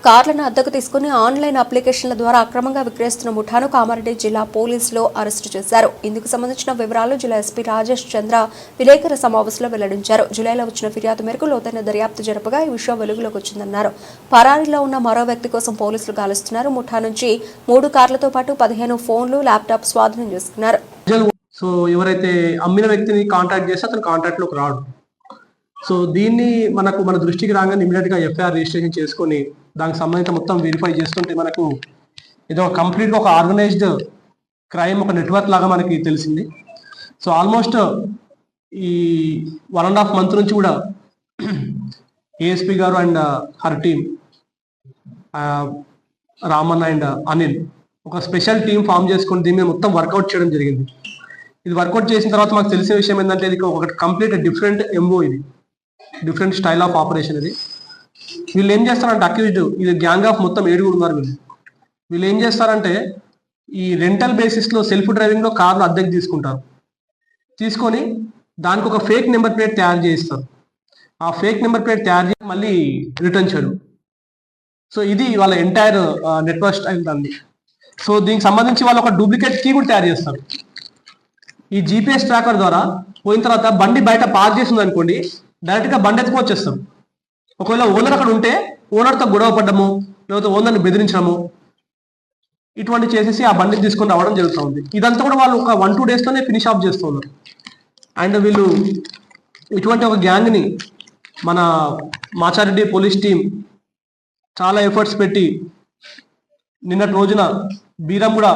కార్లను అద్దెకు తీసుకుని ఆన్లైన్ అప్లికేషన్ల ద్వారా అక్రమంగా విక్రయిస్తున్న ముఠాను కామారెడ్డి జిల్లా పోలీసులు అరెస్టు చేశారు. ఇందుకు సంబంధించిన వివరాలు జిల్లా ఎస్పీ రాజేష్ చంద్ర విలేకరుల సమావేశంలో వెల్లడించారు. జూలైలో వచ్చిన ఫిర్యాదు మేరకు లోతైన దర్యాప్తు జరపగా ఈ విషయం వెలుగులోకి వచ్చిందన్నారు. పరారీలో ఉన్న మరో వ్యక్తి కోసం పోలీసులు గాలిస్తున్నారు. ముఠా నుంచి 3 కార్లతో పాటు 15 ఫోన్లు, ల్యాప్టాప్ స్వాధీనం చేసుకున్నారు. సో ఎవరైతే అమ్మిన వ్యక్తిని కాంటాక్ట్ చేస్తే అతను కాంటాక్ట్ లోకి రాడు. సో దీన్ని మన దృష్టికి రాగానే ఇమీడియట్ గా ఎఫ్ఐఆర్ రిజిస్ట్రేషన్ చేసుకొని దానికి సంబంధించిన మొత్తం వెరిఫై చేస్తుంటే మనకు ఇది ఒక కంప్లీట్ గా ఒక ఆర్గనైజ్డ్ క్రైమ్, ఒక నెట్వర్క్ లాగా మనకి తెలిసింది. సో ఆల్మోస్ట్ ఈ 1.5 month నుంచి కూడా ఏఎస్పీ గారు and her team, Raman and Anil ఒక స్పెషల్ టీం ఫామ్ చేసుకొని దీని మీద మొత్తం వర్కౌట్ చేయడం జరిగింది. ఇది వర్కౌట్ చేసిన తర్వాత మాకు తెలిసిన విషయం ఏంటంటే ఇది ఒక కంప్లీట్ డిఫరెంట్ ఎంఓ, ఇది డిఫరెంట్ స్టైల్ ఆఫ్ ఆపరేషన్. ఇది వీళ్ళు ఏం చేస్తారంటే అక్యూజ్డ్, ఇది గ్యాంగ్ ఆఫ్ మొత్తం 7 ఉన్నారు. వీళ్ళు ఏం చేస్తారంటే ఈ రెంటల్ బేసిస్ లో సెల్ఫ్ డ్రైవింగ్ లో కార్లు అద్దెకు తీసుకుంటారు. తీసుకొని దానికి ఒక ఫేక్ నెంబర్ ప్లేట్ తయారు చేయిస్తారు. ఆ ఫేక్ నెంబర్ ప్లేట్ తయారు చేసి మళ్ళీ రిటర్న్ చేయడం. సో ఇది వాళ్ళ ఎంటైర్ నెట్వర్క్ స్టైల్ దాన్ని. సో దీనికి సంబంధించి వాళ్ళు ఒక డూప్లికేట్ కీ కూడా తయారు చేస్తారు. ఈ జీపీఎస్ ట్రాకర్ ద్వారా పోయిన తర్వాత బండి బయట పార్క్ చేసింది అనుకోండి, డైరెక్ట్ గా బండి ఎత్తుకు వచ్చేస్తాం. ఒకవేళ ఓనర్ అక్కడ ఉంటే ఓనర్తో గొడవ పడ్డము, లేకపోతే ఓనర్ని బెదిరించడము, ఇటువంటి చేసేసి ఆ బండిని తీసుకొని రావడం జరుగుతూ ఉంది. ఇదంతా కూడా వాళ్ళు ఒక 1-2 days తోనే ఫినిష్ ఆఫ్ చేస్తున్నారు. అండ్ వీళ్ళు ఇటువంటి ఒక గ్యాంగ్ ని మన మాచారెడ్డి పోలీస్ టీం చాలా ఎఫర్ట్స్ పెట్టి నిన్నటి రోజున బీరంగూడ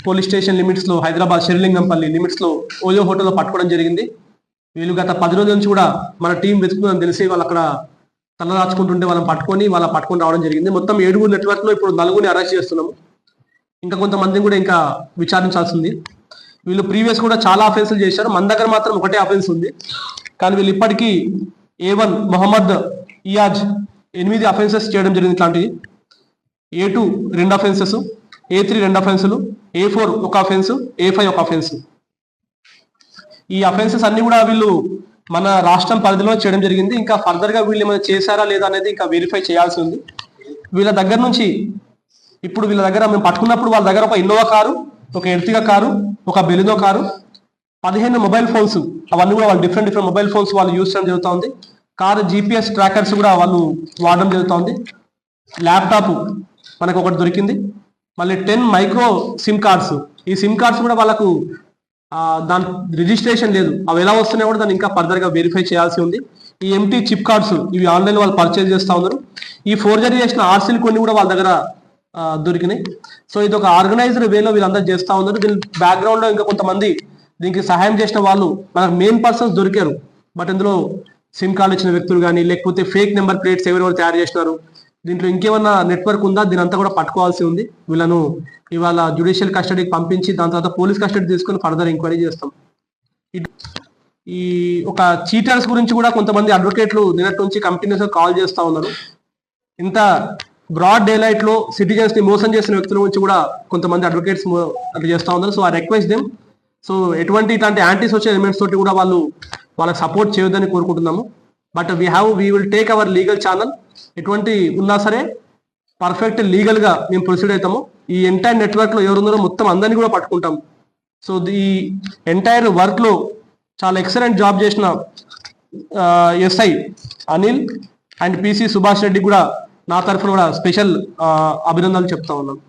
పోలీస్ స్టేషన్ లిమిట్స్ లో, హైదరాబాద్ శిరలింగంపల్లి లిమిట్స్ లో ఓయో హోటల్లో పట్టుకోవడం జరిగింది. వీళ్ళు గత 10 రోజుల నుంచి కూడా మన టీం వెతుకుతుందని తెలిసి వాళ్ళు అక్కడ తలదాచుకుంటుంటే వాళ్ళని పట్టుకొని రావడం జరిగింది. మొత్తం 7 నెట్వర్క్ లో ఇప్పుడు 4 అరెస్ట్ చేస్తున్నాము. ఇంకా కొంతమందిని కూడా ఇంకా విచారించాల్సింది. వీళ్ళు ప్రీవియస్ కూడా చాలా అఫెన్సులు చేశారు. మన దగ్గర మాత్రం ఒకటే అఫెన్స్ ఉంది. కానీ వీళ్ళు ఇప్పటికీ A1 మొహమ్మద్ ఇయాజ్ 8 అఫెన్సెస్ చేయడం జరిగింది. ఇట్లాంటివి A2 2 offences, A3 2 అఫెన్సులు, A4 1 offence, A5 1 offence. ఈ అఫెన్సెస్ అన్ని కూడా వీళ్ళు మన రాష్ట్రం పరిధిలో చేయడం జరిగింది. ఇంకా ఫర్దర్ గా వీళ్ళు ఏమైనా చేశారా లేదా అనేది ఇంకా వెరిఫై చేయాల్సి ఉంది. వీళ్ళ దగ్గర నుంచి ఇప్పుడు మేము పట్టుకున్నప్పుడు వాళ్ళ దగ్గర ఒక ఇన్నోవా కారు, ఒక ఎర్టిగా కారు, ఒక బెలినో కారు, 15 మొబైల్ ఫోన్స్, అవన్నీ కూడా వాళ్ళు డిఫరెంట్ మొబైల్ ఫోన్స్ వాళ్ళు యూజ్ చేయడం జరుగుతూ ఉంది. కారు జీపీఎస్ ట్రాకర్స్ కూడా వాళ్ళు వాడడం జరుగుతూ ఉంది. ల్యాప్టాప్ మనకు ఒకటి దొరికింది. మళ్ళీ 10 మైక్రో సిమ్ కార్డ్స్. ఈ సిమ్ కార్డ్స్ కూడా వాళ్ళకు దాని రిజిస్ట్రేషన్ లేదు. అవి ఎలా వస్తున్నాయో కూడా దాన్ని ఇంకా ఫర్దర్ గా వెరిఫై చేయాల్సి ఉంది. ఈ ఎంటీ చిప్ కార్డ్స్ ఇవి ఆన్లైన్ వాళ్ళు పర్చేజ్ చేస్తూ ఉన్నారు. ఈ ఫోర్జరీ చేసిన ఆర్సీలు కొన్ని కూడా వాళ్ళ దగ్గర దొరికినాయి. సో ఇది ఒక ఆర్గనైజ్డ్ వేలో వీళ్ళందరూ చేస్తూ ఉన్నారు. దీని బ్యాక్గ్రౌండ్ లో ఇంకా కొంతమంది దీనికి సహాయం చేసిన వాళ్ళు మనకు మెయిన్ పర్సన్స్ దొరికారు. బట్ ఇందులో సిమ్ కార్డు ఇచ్చిన వ్యక్తులు కానీ, లేకపోతే ఫేక్ నెంబర్ ప్లేట్స్ ఎవరెవరు తయారు చేసినారు, దీంట్లో ఇంకేమన్నా నెట్వర్క్ ఉందా, దీని అంతా కూడా పట్టుకోవాల్సి ఉంది. వీళ్ళను ఇవాళ జ్యుడిషియల్ కస్టడీకి పంపించి దాని తర్వాత పోలీస్ కస్టడీ తీసుకొని ఫర్దర్ ఎంక్వైరీ చేస్తాం. ఈ ఒక చీటర్స్ గురించి కూడా కొంతమంది అడ్వకేట్లు నిన్నటి నుంచి కంటిన్యూస్ గా కాల్ చేస్తూ ఉన్నారు. ఇంత బ్రాడ్ డే లైట్ లో సిటిజన్స్ ని మోసం చేసిన వ్యక్తుల గురించి కూడా కొంతమంది అడ్వకేట్స్ అట్లా చేస్తూ ఉన్నారు. So I request them. So ఇట్లాంటి యాంటీ సోషల్ ఎలిమెంట్స్ తోటి కూడా వాళ్ళకి సపోర్ట్ చేయొద్దని కోరుకుంటున్నాము. But we will take our legal channel. ఎటువంటి ఉన్నా సరే పర్ఫెక్ట్ లీగల్ గా మేము ప్రొసీడ్ అవుతాము. ఈ ఎంటైర్ నెట్వర్క్ లో ఎవరున్నారో మొత్తం అందరినీ కూడా పట్టుకుంటాం. సో ఈ ఎంటైర్ వర్క్ లో చాలా ఎక్సలెంట్ జాబ్ చేసిన SI Anil and PC Subhash Reddy కూడా నా తరఫున కూడా స్పెషల్ అభినందనలు చెప్తా ఉన్నాం.